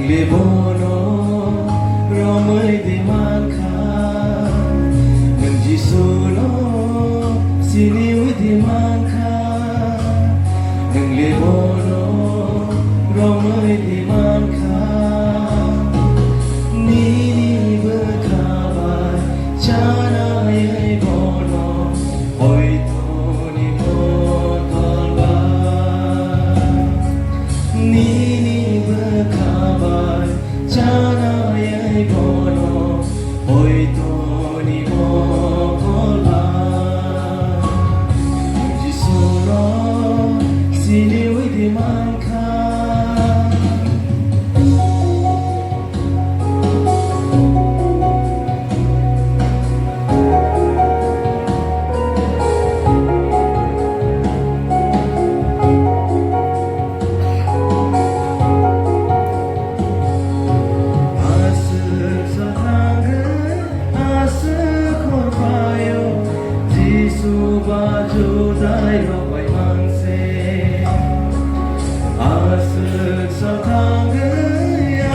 lebono romai di manca nang jisuno sini di manca nang lebono romai di manca ni berkabar cara ye bono oi to ni mokolba ni berkabar cara ye bono oi to ni mokolba jisuno sini di manca baju dai robai mangse asuk satangge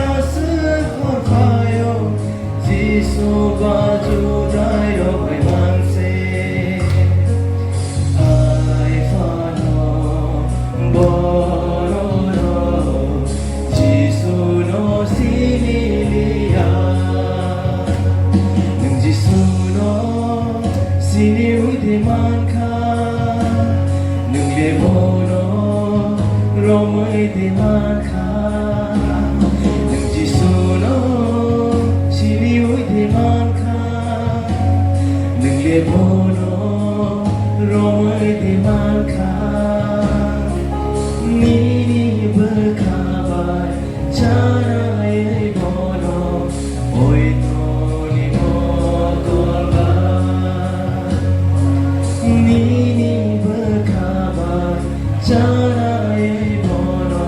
asuk korfayo jisu baju dai robai mangse ai fano bororo jisu no sinilia nang jisu no sini di manca nang lebono romai di manca nang jisuno sini di manca nang lebono romai di manca ni berkabar cara ye bono oi to ni mokolba ni berkabar cara ye bono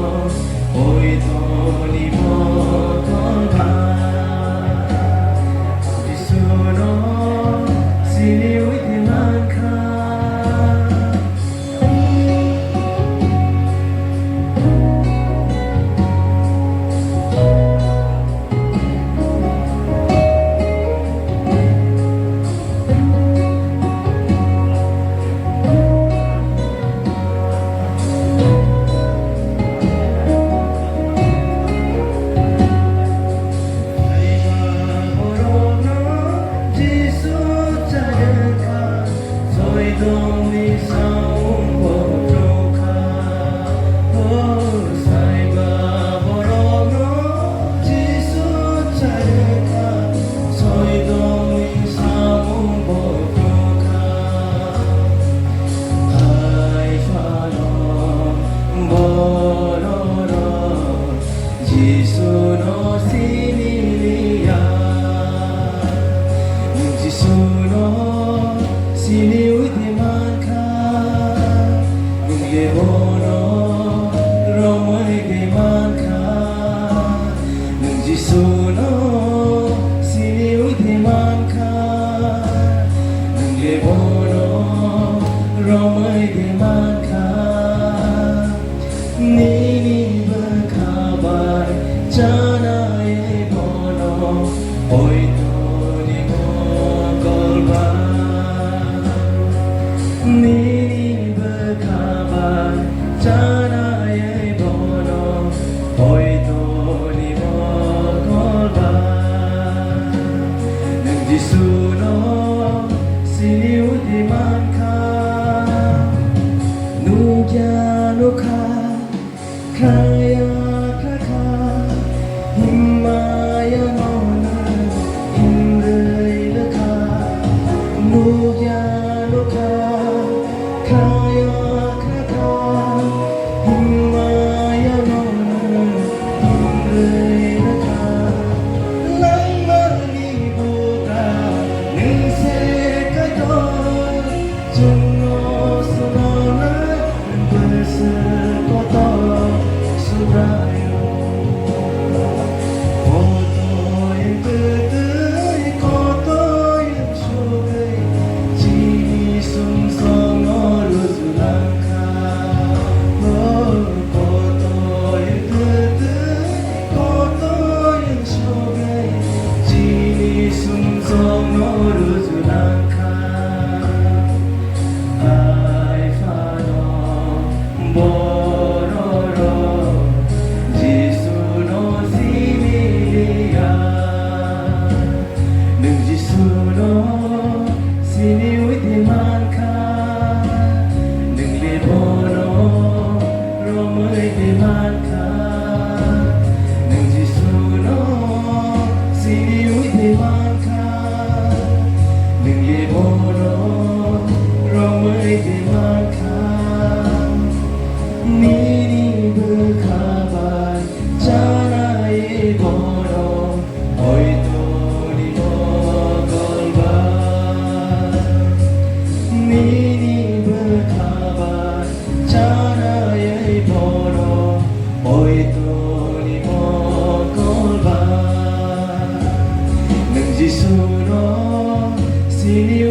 oi to ni mokolba jisuno sini di manca dong ni saung bodoka oh sai ba borono jisu chareka soi dong ni saung bodoka ai fano bororo jisu no sinilia jisu no sini di manca nang lebono romai di manca nang jisuno sini di manca nang lebono romai di manca ni berkabar cara ye bono oi to ni mokolba ni berkabar cara ye bono oi to ni mokolba nang jisuno sini di manca nugya nuka kaya kaka himaya nona indai leka nugya nuka kaya kaka himaya nona indai leka lang malibuka ning se kayo jungno sunona bersekoto manca non ci sono si di manca non gli buono romai di manca nini berkabar jana ye bono oi to ni golba nini berkabar jana ye bono oi to ni golba nang jisuno sini